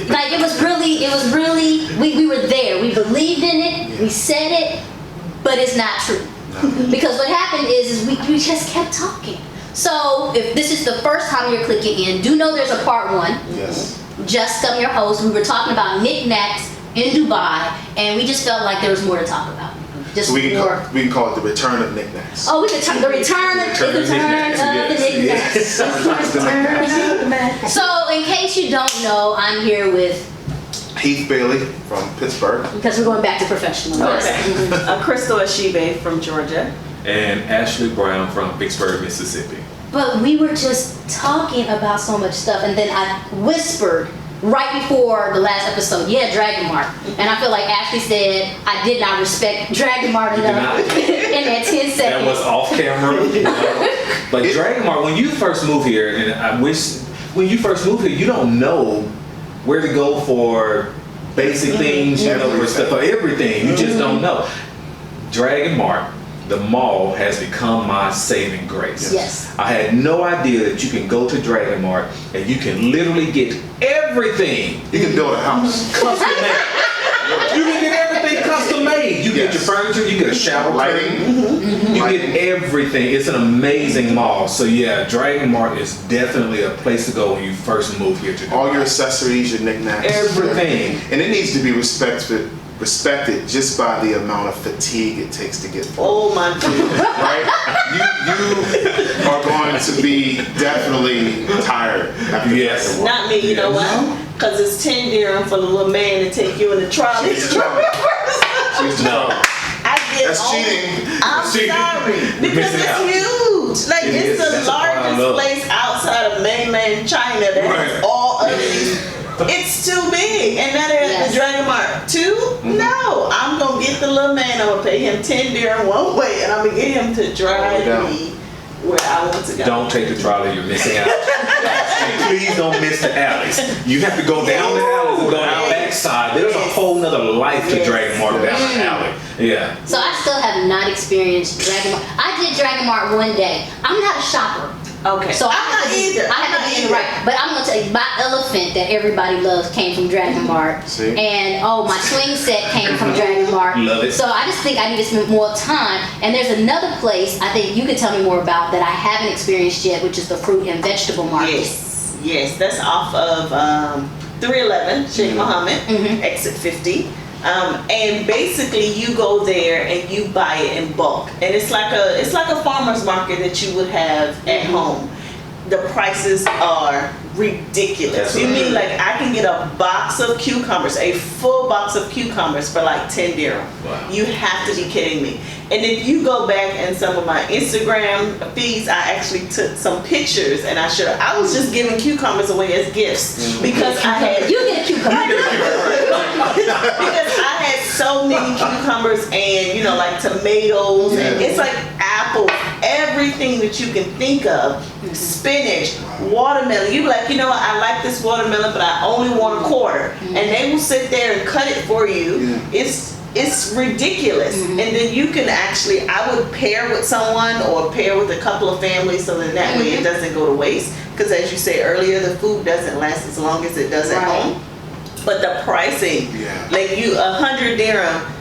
Like it was really, we were there. We believed in it. We said it, but it's not true. Because what happened is we just kept talking. So if this is the first time you're clicking in, do know there's a part 1. Yes. Jes'ka, your host, we were talking about Knacks in Dubai, and we just felt like there was more to talk about. Just so we can call it the return of Knacks. Oh, the return of the Knacks. So, in case you don't know, I'm here with Heath Bailey from Pittsburgh. Because we're going back to professional. Okay. Crystal Ashibe from Georgia. And Ashley Brown from Vicksburg, Mississippi. But we were just talking about so much stuff, and then I whispered right before the last episode, Dragon Mart. And I feel like Ashley said I did not respect Dragon Mart enough in that 10 seconds. That was off camera. But Dragon Mart, when you first move here, and I wish, when you first move here, you don't know where to go for basic things, you know, for everything. You just don't know. Dragon Mart, the mall, has become my saving grace. Yes. I had no idea that you can go to Dragon Mart and you can literally get everything. You can build a house. Custom made. You can get everything custom made. You get your furniture, you get a shower lighting. You get everything. It's an amazing mall. So yeah, Dragon Mart is definitely a place to go when you first move here to Dubai. All your accessories, your knickknacks. Everything. And it needs to be respected just by the amount of fatigue it takes to get through. Oh my God. Right? You are going to be definitely tired after Yes. Not me, you know why? Because it's 10 dirham for the little man to take you in the trolley. She's the trolley. I get That's cheating. I'm cheating. sorry. Because Missing it's out. huge. Like, It it's is. the That's what I largest love. place outside of mainland China that has all of these. It's too big. And now they're at the Dragon Mart 2? No. I'm going to get the little man. I'm going to pay him 10 dirham one way, and I'm going to get him to drive me where I want to go. Don't take the trolley, you're missing out. And please don't miss the alleys. You have to go down the alleys and go down the backside. There's a whole nother life to Dragon Mart down the alley. Yeah. So I still have not experienced Dragon Mart. I did Dragon Mart one day. I'm not a shopper. Okay. So I'm not either. I have to be right. But I'm going to tell you, my elephant that everybody loves came from Dragon Mart. See? And my swing set came from Dragon Mart. Love it. So I just think I need to spend more time. And there's another place I think you could tell me more about that I haven't experienced yet, which is the fruit and vegetable market. Yes, that's off of 311 Sheikh Mohammed, exit 50. And basically you go there and you buy it in bulk, and it's like a farmer's market that you would have at home. The prices are ridiculous. You mean like I can get a box of cucumbers, a full box of cucumbers for like 10 dirham. Wow. You have to be kidding me. And if you go back in some of my Instagram feeds, I actually took some pictures, and I was just giving cucumbers away as gifts because I had You get a cucumber. because I had so many cucumbers and like tomatoes and it's like apples, everything that you can think of, spinach, watermelon. You be like, what, I like this watermelon, but I only want a quarter, and they will sit there and cut it for you. It's ridiculous. And then you can I would pair with someone or pair with a couple of families, so that way it doesn't go to waste, because as you said earlier, the food doesn't last as long as it does at home. But the pricing, like 100 dirham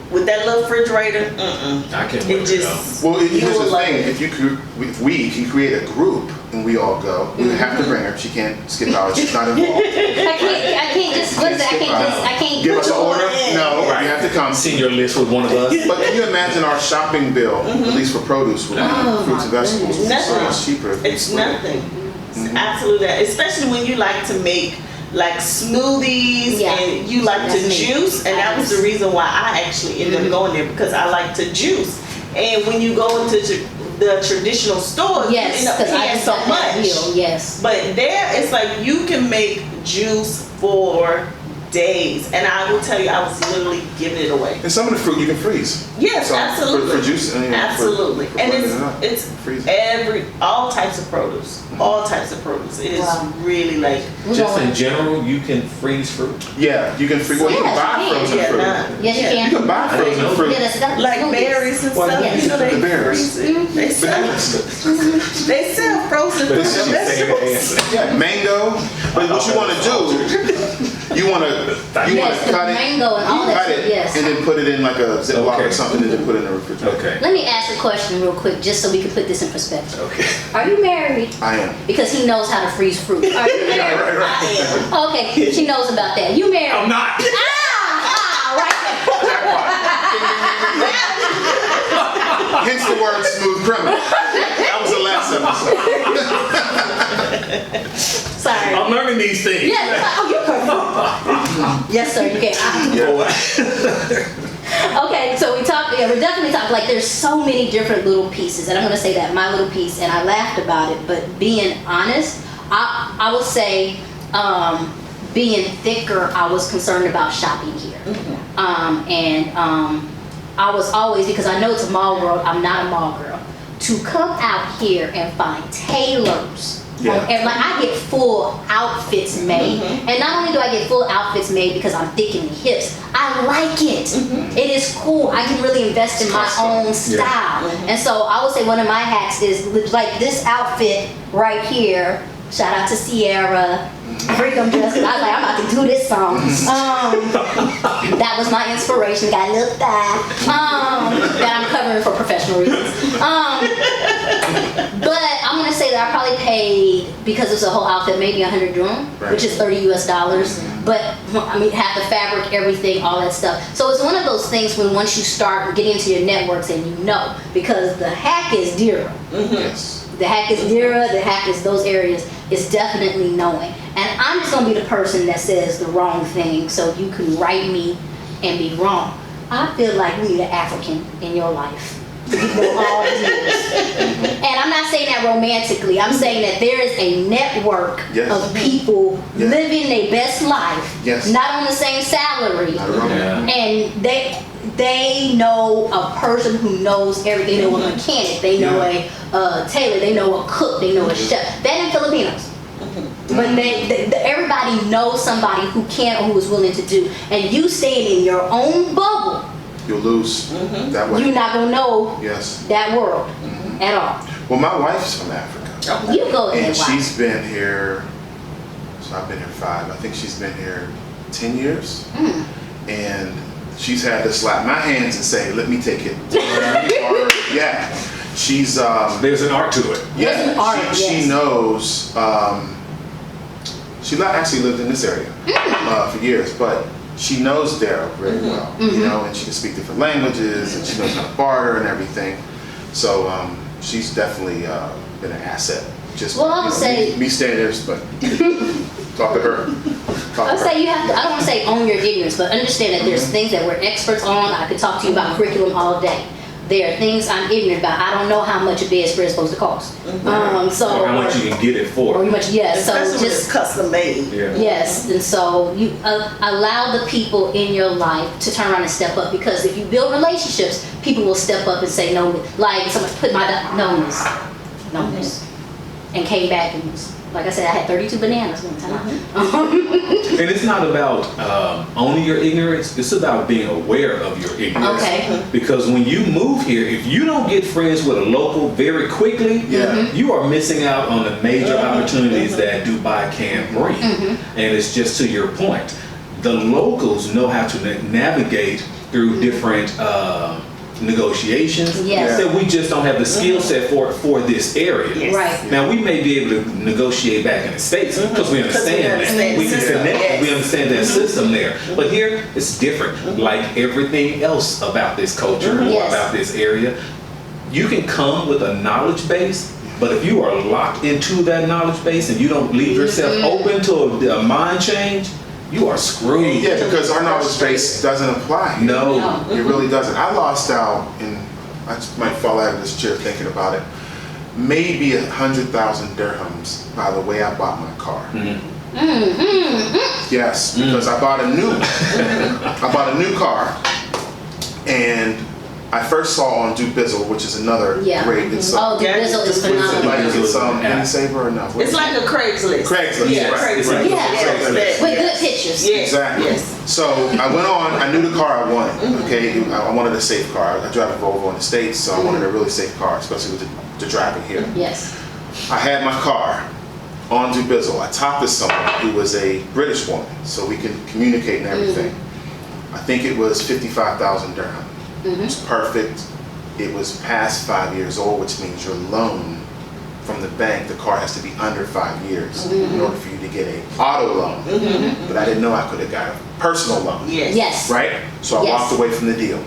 with that little refrigerator, I can't wait to go. Well, here's the thing: if we can create a group and we all go, we have to bring her. She can't skip out. She's not involved. I can't just. What is it? I can't give us an order. in. No, you have to come. Senior list with one of us. But can you imagine our shopping bill, at least for produce, with fruits and vegetables, would be so much cheaper? It's nothing. It's absolutely that. Especially when you like to make like smoothies and you like to juice, and that was the reason why I actually ended up going there, because I like to juice. And when you go into the traditional stores, you end up paying so much. Yes. But there, it's like you can make juice for days. And I will tell you, I was literally giving it away. And some of the fruit you can freeze. Yes, So, absolutely. For juice, I mean, Absolutely. for And blending it up. it's Freeze. all types of produce. All types of produce. It is Wow. really like, Just in general, you can freeze fruit. Yeah, you can freeze. Well, you can Yes, buy you can. frozen yeah, fruit. Yes, you yeah. can. You can buy frozen know. fruit. Yeah, that's Like smoothies. berries and Well, stuff, yes, you know, they the berries. freeze it. They sell frozen But fruit it's and just the same vegetables. answer. Yeah, mango. But what you want to do, you want to Yes, the cut it, mango and all that cut shit, it, yes. and then put it in like a Ziploc Okay. or something, and then put it in the refrigerator. Okay. Let me ask a question real quick, just so we can put this in perspective. Okay. Are you married? I am. Because he knows how to freeze fruit. Are you married? I am. Okay, she knows about that. You married? I'm not. Right Hence the word smooth criminal. That was the last episode. there. Sorry. I'm learning these things. Yes. Oh, you can. Yes, sir. You can. Okay, so we talked. Yeah, we're definitely talking. Like, there's so many different little pieces, and I'm gonna say that my little piece, and I laughed about it. But being honest, I would say, being thicker, I was concerned about shopping here, I was always, because I know it's a mall world. I'm not a mall girl. To come out here and find tailors. Yeah. And like, I get full outfits made, and not only do I get full outfits made because I'm thick in the hips, I like it. It is cool. I can really invest in my own style. And so I would say one of my hacks is like this outfit right here. Shout out to Sierra. Freedom dress. I was like, I'm about to do this song. That was my inspiration. Got a little thigh. That I'm covering for professional reasons. But I'm gonna say that I probably paid, because it's a whole outfit, maybe 100 dirham, Right. which is $30 US. But I mean, half the fabric, everything, all that stuff. So it's one of those things when once you start getting into your networks and you know, because the hack is dirham. Yes. The hack is Dira, the hack is those areas, is definitely knowing. And I'm just gonna be the person that says the wrong thing so you can write me and be wrong. I feel like we need an African in your life. You know, all years. And I'm not saying that romantically. I'm saying that there is a network Yes. of people Yes. living their best life, Yes. not on the same salary. Not wrong. Yeah. And they know a person who knows everything. They know a mechanic. They know a tailor. They know a cook. They know a chef. That ain't Filipinos. But everybody knows somebody who can or who is willing to do. And you staying in your own bubble, You'll lose that way. you're not gonna know Yes. that world at all. Well, my wife's from Africa. You go ahead. And she's been here, so I've been here 5. I think she's been here 10 years. And she's had to slap my hands and say, let me take it. Yeah. She's, There's an art to it. There's an art, she yes. knows, she actually lived in this area for years, but she knows Daryl very well, you know, and she can speak different languages, and she knows how to barter and everything. So she's definitely been an asset. Just Well, I would say- me staying there, but talk to her. I would say you have to, I don't want to say own your ignorance, but understand that there's things that we're experts on. I could talk to you about curriculum all day. There are things I'm ignorant about. I don't know how much a bedspread is supposed to cost. So Or how much you can get it or for. how much, yes. So Especially when it's just custom made. Yeah. yes, and so you allow the people in your life to turn around and step up, because if you build relationships, people will step up and say no. Like someone put my no this, and came back and was, like I said, I had 32 bananas one time. And it's not about owning your ignorance. It's about being aware of your ignorance. Okay. Because when you move here, if you don't get friends with a local very quickly, you are missing out on the major opportunities that Dubai can bring. And it's just to your point. The locals know how to navigate through different negotiations Yes. that we just don't have the skill set for this area. Yes. Right. Now we may be able to negotiate back in the States because we understand that. understand We the can system, connect, yes. we understand that system there. But here it's different. Like everything else about this culture or Yes. about this area, you can come with a knowledge base, but if you are locked into that knowledge base and you don't leave yourself open to a mind change, you are screwed. Yeah, because our knowledge base doesn't apply here. No. It really doesn't. I lost out, and I just might fall out of this chair thinking about it, maybe 100,000 dirhams by the way I bought my car. Yes, because I bought a new car, and I first saw on Dubizzle, which is another great. It's Dubizzle is what is it like? phenomenal. It's Penny Saver or no? It's like a Craigslist. Craigslist. Yeah, right, Craigslist. right. Yeah. With good pictures. Yes. Exactly. Yes. So I went on. I knew the car I wanted. Okay, I wanted a safe car. I drive a Volvo in the States, so I wanted a really safe car, especially with the driving here. Yes. I had my car on Dubizzle. I talked to someone who was a British woman, so we could communicate and everything. I think it was 55,000 dirham. It was perfect. It was past 5 years old, which means your loan from the bank, the car has to be under 5 years in order for you to get an auto loan. But I didn't know I could have got a personal loan. Yes. Yes. Right? So I walked away from the deal.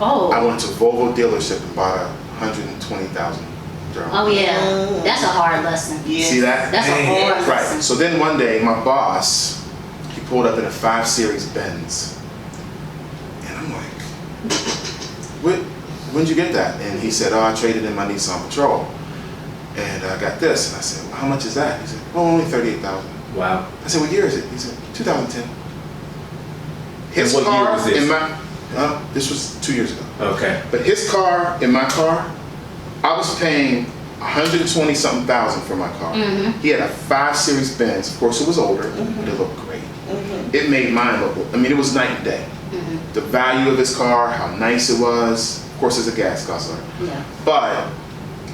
Oh. I went to Volvo dealership and bought a 120,000 dirham. Oh yeah. That's a hard lesson. Yes. See that? That's a hard lesson. Right. So then one day, my boss, he pulled up in a 5 Series Benz. And I'm like, when'd you get that? And he said, oh, I traded in my Nissan Patrol. And I got this. And I said, well, how much is that? He said, oh, only 38,000. Wow. I said, what year is it? He said, 2010. His And what year car was this? in my, this was 2 years ago. Okay. But his car in my car, I was paying 120 something thousand for my car. He had a 5 Series Benz. Of course, it was older, but it looked great. It made mine look, I mean, it was night and day. The value of his car, how nice it was. Of course, it's a gas guzzler. Yeah. But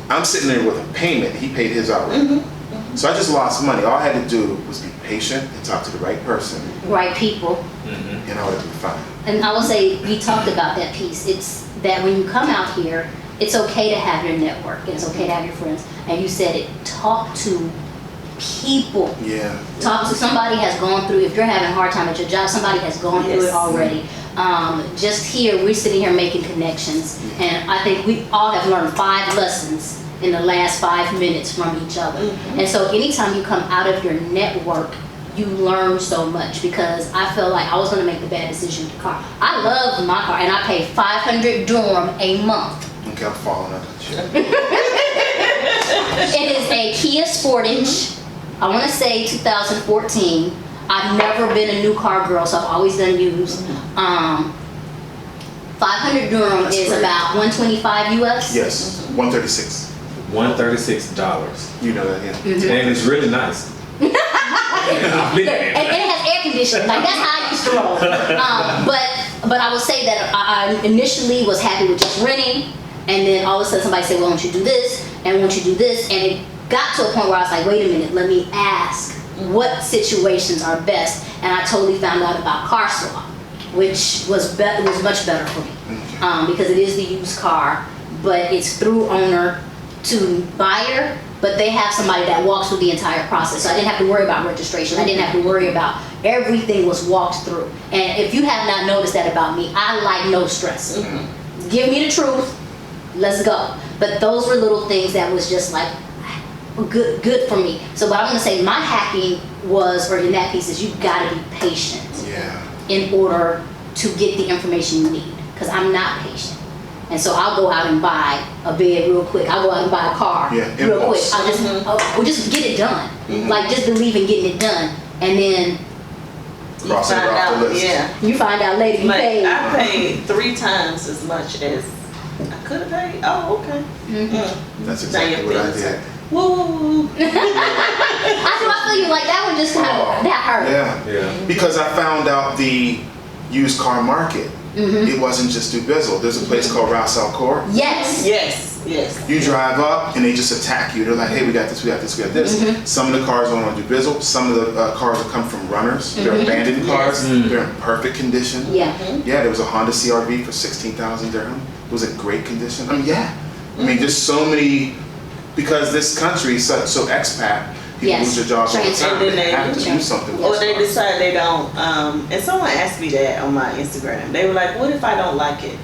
I'm sitting there with a payment. He paid his already. So I just lost money. All I had to do was be patient and talk to the right person, Right people. and I would be fine. And I will say, we talked about that piece. It's that when you come out here, it's okay to have your network, and it's okay to have your friends. And you said it, talk to people. Yeah. Talk to somebody has gone through, if you're having a hard time at your job, somebody has gone through it already. Just here, we're sitting here making connections, and I think we all have learned 5 lessons in the last 5 minutes from each other. And so anytime you come out of your network, you learn so much, because I felt like I was going to make the bad decision with the car. I love my car, and I pay 500 dirham a month. Okay, I'm falling under the shit. It is a Kia Sportage. I want to say 2014. I've never been a new car girl, so I've always done used. 500 dirham That's is great. about 125 US. Yes, 136. $136. You know that, yeah. And it's really nice. I've been there. And it has air conditioning. Like, that's how I used to roll. But I will say that I initially was happy with just renting, and then all of a sudden somebody said, well, won't you do this, and won't you do this, and it got to a point where I was like, wait a minute, let me ask what situations are best, and I totally found out about car swap, which was much better for me, because it is the used car, but it's through owner to buyer, but they have somebody that walks through the entire process. So I didn't have to worry about registration. I didn't have to worry about, everything was walked through. And if you have not noticed that about me, I like no stress. Give me the truth, let's go. But those were little things that was just like good for me. So what I'm gonna say, my hacking was, or in that piece, is you've gotta be patient in order to get the information you need. Because I'm not patient. And so I'll go out and buy a bed real quick. I'll go out and buy a car real quick. We'll just get it done. Like, just believe in getting it done. And then You find out, you find out later you like, paid. I paid 3 times as much as I could have paid. Oh, okay. That's exactly what I did. Woo. I feel you, like that one just kind of, that hurt. Yeah. Because I found out the used car market. It wasn't just Dubizzle. There's a place called Ras Al Khor. Yes. You drive up and they just attack you. They're like, hey, we got this, we got this, we got this. Some of the cars are on Dubizzle. Some of the cars that come from runners. They're abandoned cars. They're in perfect condition. Yeah. There was a Honda CR-V for 16,000 dirham. It was in great condition. I mean, there's so many, because this country is so expat. People lose their jobs all the time. They have to do something. Or they decide they don't. And someone asked me that on my Instagram. They were like, what if I don't like it?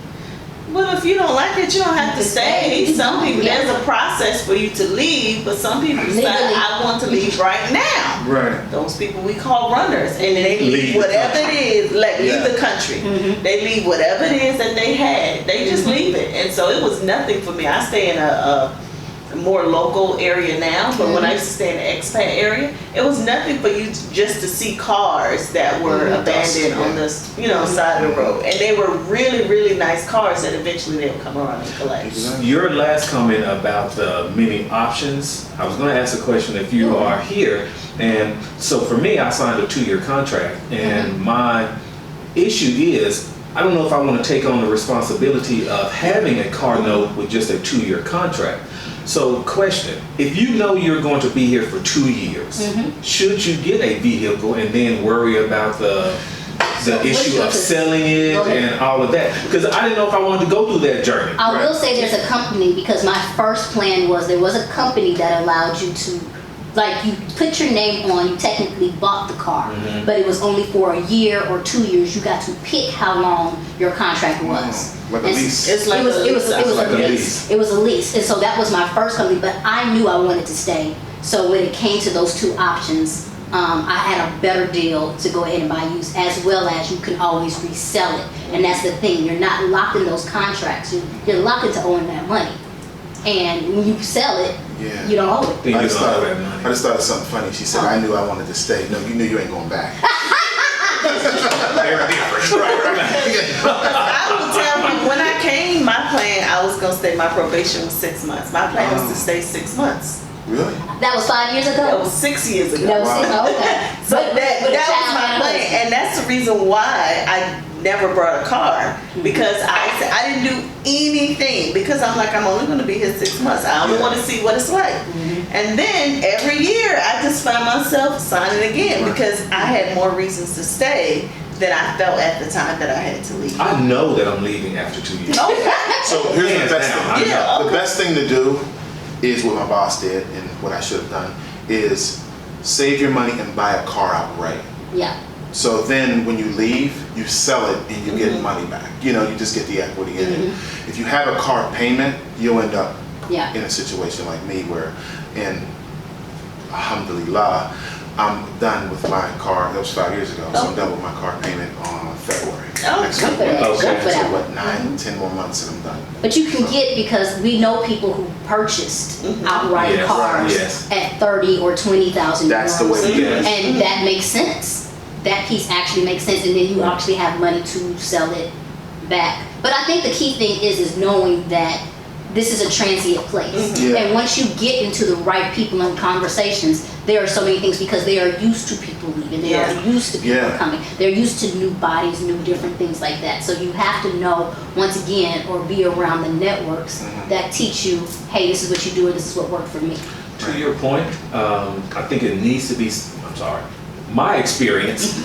Well, if you don't like it, you don't have to stay. Some people, there's a process for you to leave, but some people decide, I want to leave right now. Right. Those people we call runners, and then they leave whatever it is, leave the country. They leave whatever it is that they had. They just leave it. And so it was nothing for me. I stay in a more local area now, but when I used to stay in the expat area, it was nothing for you just to see cars that were abandoned on this, side of the road. And they were really, really nice cars that eventually they would come around and collect. Your last comment about the many options, I was going to ask a question if you are here. And so for me, I signed a 2-year contract, and my issue is, I don't know if I want to take on the responsibility of having a car note with just a 2-year contract. So question, if you know you're going to be here for 2 years, should you get a vehicle and then worry about the issue of selling it and all of that? Because I didn't know if I wanted to go through that journey. I will say there's a company, because my first plan was there was a company that allowed you to, like, you put your name on, you technically bought the car, but it was only for a year or 2 years. You got to pick how long your contract was. Like a lease. It's like it was a lease. a lease. It was a lease, and so that was my first company. But I knew I wanted to stay. So when it came to those 2 options, I had a better deal to go ahead and buy used, as well as you can always resell it. And that's the thing, you're not locked in those contracts. You're locked into owing that money. And when you sell it, you don't owe it. I just thought of something funny. She said, I knew I wanted to stay. No, you knew you ain't going back. Very different. I will tell you, when I came, my plan, I was going to stay, my probation was 6 months. My plan was to stay 6 months. Really? That was 5 years ago? That was 6 years ago. That was okay. So that was my plan, and that's the reason why I never brought a car, because I didn't do anything, because I'm like, I'm only going to be here 6 months. I only want to see what it's like. And then every year I just find myself signing again, because I had more reasons to stay than I felt at the time that I had to leave. I know that I'm leaving after 2 years. Okay. So here's the best thing. Yeah, The best thing to do is what my boss did, and what I should have done, is save your money and buy a car outright. Yeah. So then when you leave, you sell it and you get money back. You just get the equity in it. If you have a car payment, you'll end up in a situation like me where, and alhamdulillah, I'm done with my car. That was 5 years ago. So I'm done with my car payment on February. Next week. So what, 9-10 more months and I'm done. But you can get, because we know people who purchased outright cars at 30 or 20,000 euros. That's the way to get it. And that makes sense. That piece actually makes sense, and then you actually have money to sell it back. But I think the key thing is knowing that this is a transient place. And once you get into the right people and conversations, there are so many things, because they are used to people leaving. They are used to people coming. They're used to new bodies, new different things like that. So you have to know, once again, or be around the networks that teach you, hey, this is what you do and this is what worked for me. To your point, I think it needs to be, my experience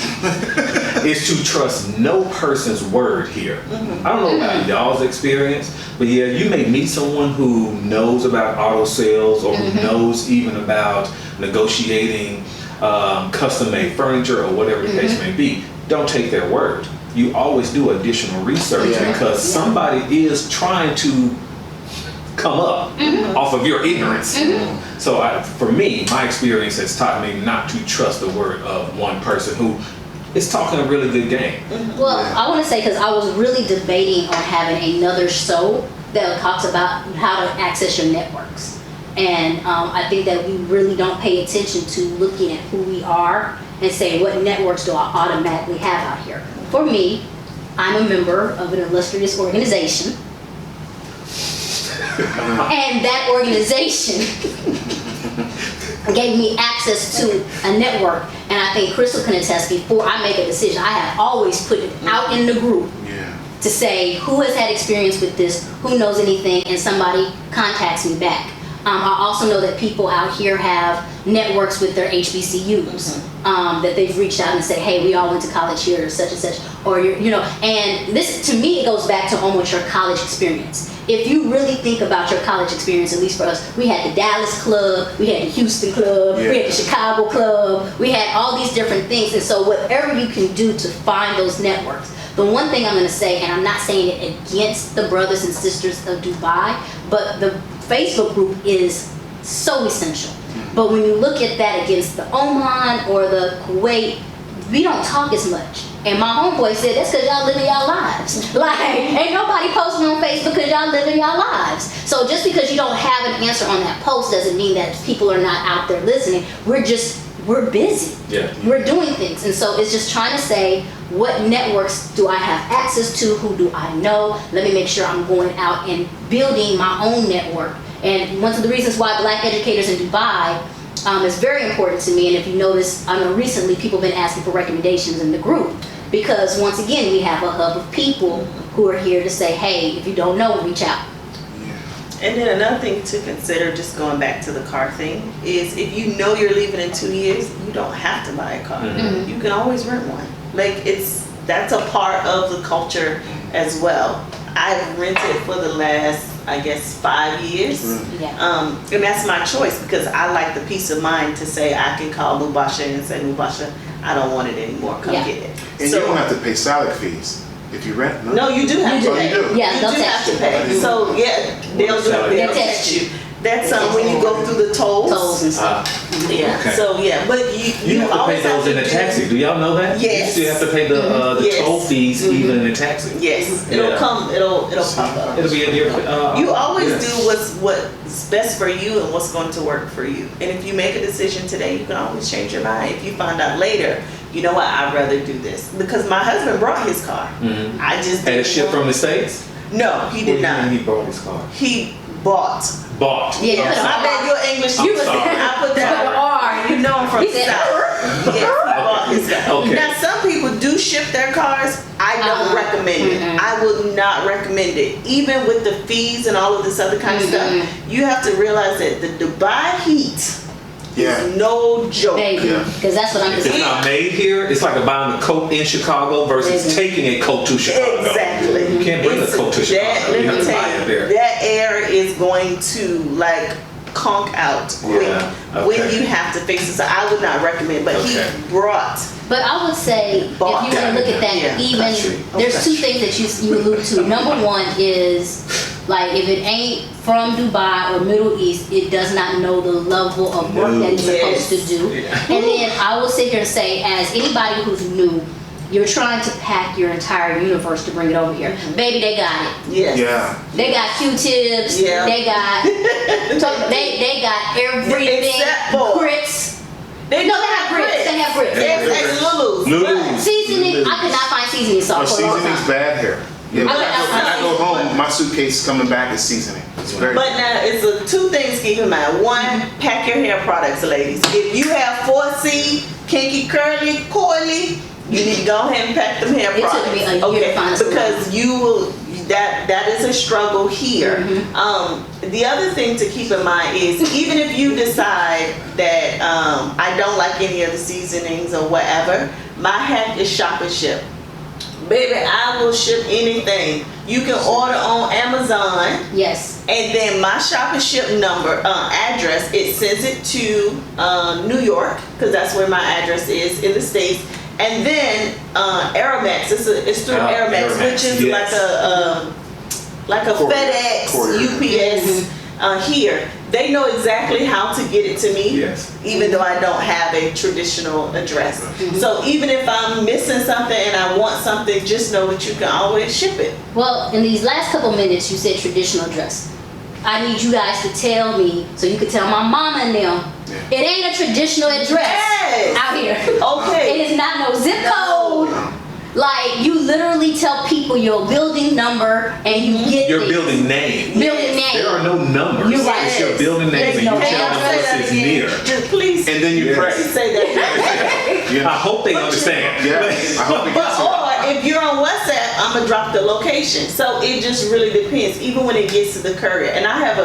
is to trust no person's word here. I don't know about y'all's experience, but you may meet someone who knows about auto sales, or who knows even about negotiating custom-made furniture, or whatever the case may be. Don't take their word. You always do additional research, because somebody is trying to come up off of your ignorance. So for me, my experience has taught me not to trust the word of one person who is talking a really good game. Well, I want to say, because I was really debating on having another show that talks about how to access your networks. And I think that we really don't pay attention to looking at who we are and say, what networks do I automatically have out here? For me, I'm a member of an illustrious organization. And that organization gave me access to a network, and I think Crystal can attest, before I make a decision, I have always put it out in the group to say who has had experience with this, who knows anything, and somebody contacts me back. I also know that people out here have networks with their HBCUs that they've reached out and said, hey, we all went to college here, or such and such, or and this, to me, it goes back to almost your college experience. If you really think about your college experience, at least for us, we had the Dallas Club, we had the Houston Club, we had the Chicago Club, we had all these different things. And so whatever you can do to find those networks. The one thing I'm going to say, and I'm not saying it against the brothers and sisters of Dubai, but the Facebook group is so essential. But when you look at that against the Oman or the Kuwait, we don't talk as much. And my homeboy said, that's because y'all living y'all lives. Like, ain't nobody posting on Facebook because y'all living y'all lives. So just because you don't have an answer on that post doesn't mean that people are not out there listening. We're busy. Yeah. We're doing things. And so it's just trying to say, what networks do I have access to? Who do I know? Let me make sure I'm going out and building my own network. And one of the reasons why Black educators in Dubai is very important to me. And if you notice, I know recently people have been asking for recommendations in the group. Because once again, we have a hub of people who are here to say, hey, if you don't know, reach out. And then another thing to consider, just going back to the car thing, is if you know you're leaving in 2 years, you don't have to buy a car. Mm-hmm. You can always rent one. Like, that's a part of the culture as well. I've rented for the last, I guess, 5 years. Yeah. And that's my choice because I like the peace of mind to say I can call Mubasha and say, Mubasha, I don't want it anymore. Come get it. And so, you don't have to pay salary fees if you rent. No, you do have to pay. You do. Yeah, You they'll do have text to pay. you. So yeah, they'll They'll text you. That's when you go through the tolls. Tolls and stuff. Yeah. Okay. So yeah, but You have to pay always those in the do- taxi. Do y'all know that? Yes. You still have to pay the Yes. toll fees even in the taxi. Yes, it'll Yeah. come. It'll pop up. It'll be in your. You always yeah. do what's best for you and what's going to work for you. And if you make a decision today, you can always change your mind. If you find out later, you know what, I'd rather do this. Because my husband brought his car. Mhm. I just Had it didn't shipped want- from the States? No, he did not. He bought his car. He bought. Bought. Yeah, I'm you sorry. I bet your English. I'm You was sorry. I put that R. You know I'm from He said, South. Yes, he bought his car. Okay. Now some people do ship their cars. I don't recommend it. I would not recommend it. Even with the fees and all of this other kind of stuff, you have to realize that the Dubai heat Yeah. is no joke. Baby, Yeah. because that's what I'm If just it's not made here, it's like buying a coat in Chicago versus Mhm. taking a coat to Chicago. Exactly. You can't bring a coat to Chicago. Let You have me to buy tell it you, there. that air is going to like conk out quick Yeah, when okay. you have to fix it. So I would not recommend. But Okay. he brought. But I would say, if you want to look at that, Yeah. even there's two things that you allude to. Number one is, like, if it ain't from Dubai or Middle East, it does not know the level of work that it's supposed to do. Yeah. And then I will sit here and say, as anybody who's new, you're trying to pack your entire universe to bring it over here. Baby, they got it. Yes. Yeah. They got Q-tips. Yeah. They got they got everything. Except for- grits. They No, they have grits. They have grits. There's Lulu's. Lulu's. Seasoning, I could not find seasoning salt Our for a long seasoning's time. bad here. Yeah, when Okay, I go home, my suitcase coming back is seasoning. It's very But now, it's two things to keep in mind. One, pack your hair products, ladies. If you have 4C, kinky, curly, coily, you need to go ahead and pack them hair It took products. me a year to find a because you will. That is a struggle here. The other thing to keep in mind is even if you decide that I don't like any of the seasonings or whatever, my hack is shop and ship. Baby, I will ship anything. You can order on Amazon. Yes. And then my shop and ship number, address, it sends it to New York, because that's where my address is in the States. And then Aramex, it's through Aramex, Aramex, which is yes. like a FedEx, Courier. UPS here. They know exactly how to get it to me, Yes. even though I don't have a traditional address. So even if I'm missing something and I want something, just know that you can always ship it. Well, in these last couple minutes, you said traditional dress. I need you guys to tell me, so you can tell my mama and them, it ain't a traditional address Yes. out here. Okay. It is not no zip code. Like, you literally tell people your building number and you get Your things. building name. Building name. There are no numbers. You're right. It's your building name There's and no you name. tell them Say what that is again. near. Just please. And then you Yes. pray. Say that. Yeah. I hope they understand. Yeah. I hope it gets here. Or if you're on WhatsApp, I'm gonna drop the location. So it just really depends. Even when it gets to the courier. And I have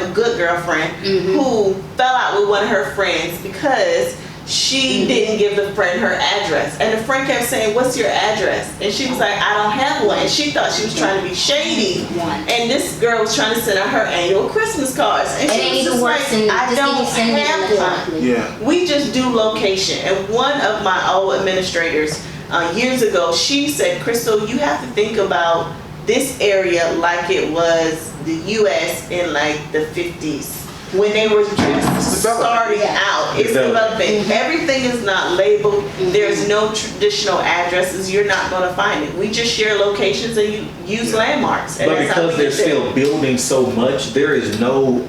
a good girlfriend who fell out with one of her friends because she didn't give the friend her address. And the friend kept saying, "What's your address?" And she was like, "I don't have one." And she thought she was trying to be shady. And this girl was trying to send out her annual Christmas cards. And It she ain't was even just worse like, than I just don't even sending it have one. electronically. Yeah. We just do location. And one of my old administrators years ago, she said, "Crystal, you have to think about this area like it was the U.S. in like the 50s when they were just starting out. It's developing. Everything is not labeled. There's no traditional addresses. You're not going to find it. We just share locations and you use landmarks. And But that's how because we they're get there. still building so much, there is no,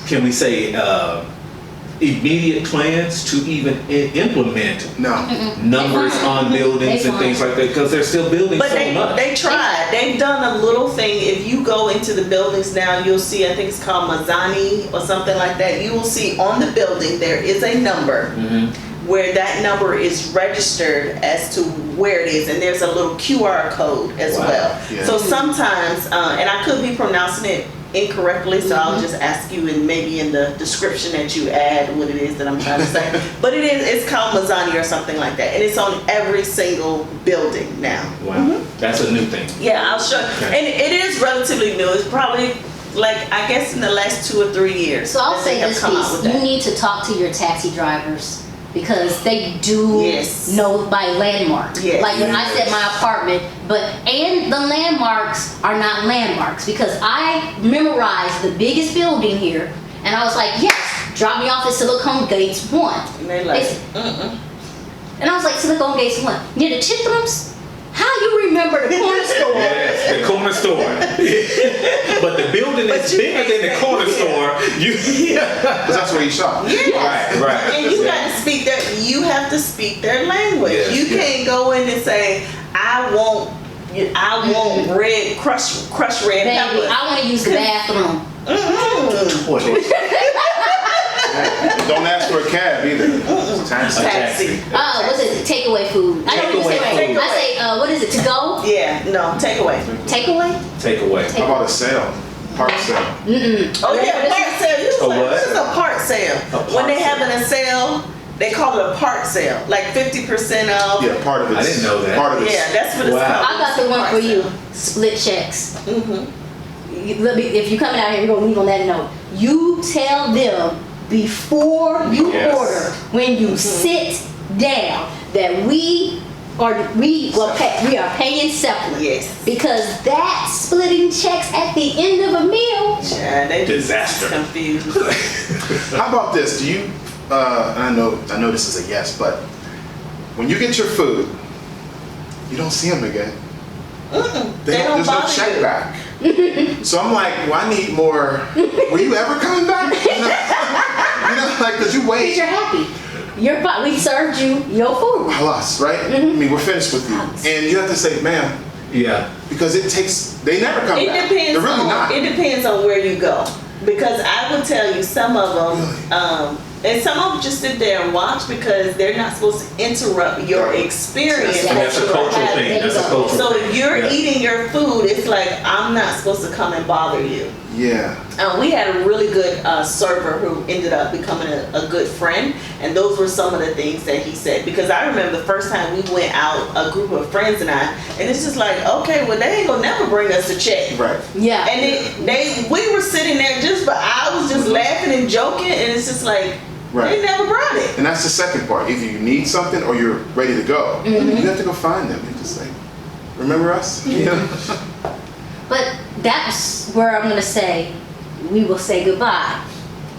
can we say, immediate plans to even implement No. numbers on buildings and things like that, because they're still building But so much. they tried. They've done a little thing. If you go into the buildings now, you'll see, I think it's called Mazani or something like that. You will see on the building there is a number where that number is registered as to where it is, and there's a little QR code as well. Yeah. So sometimes, and I could be pronouncing it incorrectly, so I'll just ask you, and maybe in the description that you add what it is that I'm trying to say. But it's called Mazani or something like that, and it's on every single building now. Wow, that's a new thing. Yeah, I'll show you. And it is relatively new. It's probably like, I guess in the last 2 or 3 years. So I'll that they say have this come out piece: with you that. need to talk to your taxi drivers because they do Yes. know by landmark. Yes. Like when I said my apartment, and the landmarks are not landmarks because I memorized the biggest building here, and I was like, yes, drop me off at Silicon Gates 1. And they like, And I was like, Silicon Gates 1 near the Chithrums. How you remember the corner store? Yes, the corner store. But the building But is you bigger than the can't- corner store. Because that's where you shop. yes. Right. And you got to speak you have to speak their language. Yes, You yes. can't go in and say, I want red, crushed red Baby, pepper. I want to use the bathroom. Don't ask for a cab either. It's taxi. Taxi. What's it? Takeaway food. I don't even say Takeaway right. food. I say, what is it? To go? Yeah, no, take away. Takeaway? Take away. How about a sale? Park sale. Oh yeah, part sale. You A like, what? this is a part sale. part When they sale. having a sale, they call it a part sale, like 50% off. Yeah, part of it. I didn't know that. Part of it. Yeah, that's what it's Wow. called. I got the one for you. Split checks. Let me, if you're coming out here, we're gonna leave on that note. You tell them before you Yes. order, when you sit down, that we are paying separately. Yes. Because that splitting checks at the end of a meal. Yeah, they Disaster. confused. How about this? Do you? I know this is a yes, but when you get your food, you don't see them again. They don't There's no bother check you. back. So I'm like, well, I need more. Were you ever coming back? Like, cause you Because wait. you're happy. We served you your food. Plus, right? I mean, we're finished with you, and you have to say, ma'am, Yeah. because it takes. They never come It back. depends They're really on not. it depends on where you go. Because I would tell you some of them, and some of them just sit there and watch because they're not supposed to interrupt your experience. Yeah, And that's a that you're cultural having. thing. That's a cultural So thing. if you're Yeah. eating your food, it's like I'm not supposed to come and bother you. Yeah. We had a really good server who ended up becoming a good friend, and those were some of the things that he said. Because I remember the first time we went out, a group of friends and I, and it's just like, okay, well they ain't gonna never bring us a check. Right. Yeah. And we were sitting there just for hours, just laughing and joking, and it's just like Right. they never brought it. And that's the second part. Either you need something or you're ready to go. You have to go find them. You just like, remember us? You know? But that's where I'm gonna say, we will say goodbye.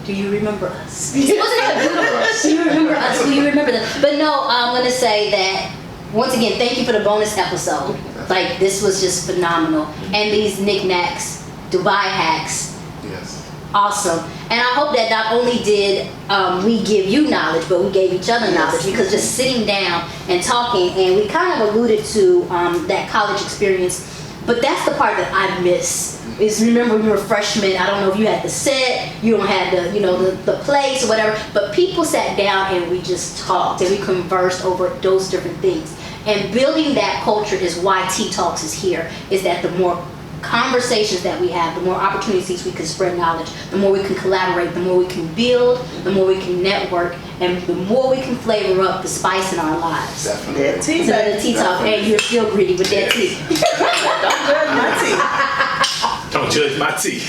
Do you remember us? Wasn't that beautiful? Do you remember us? Do you remember that? But no, I'm gonna say that once again, thank you for the bonus episode. Like this was just phenomenal. And these knickknacks, Dubai hacks, Yes. awesome. And I hope that not only did we give you knowledge, but we gave each other knowledge, because just sitting down and talking, and we kind of alluded to that college experience, but that's the part that I miss. Is remember when we were freshmen, I don't know if you had the set, you don't have the place or whatever, but people sat down and we just talked and we conversed over those different things. And building that culture is why Tea Talks is here, is that the more conversations that we have, the more opportunities we can spread knowledge, the more we can collaborate, the more we can build, the more we can network, and the more we can flavor up the spice in our lives. Definitely. That tea, So the Tea Talk, Definitely. and you're still greedy with that tea. don't judge my tea. Don't judge my tea.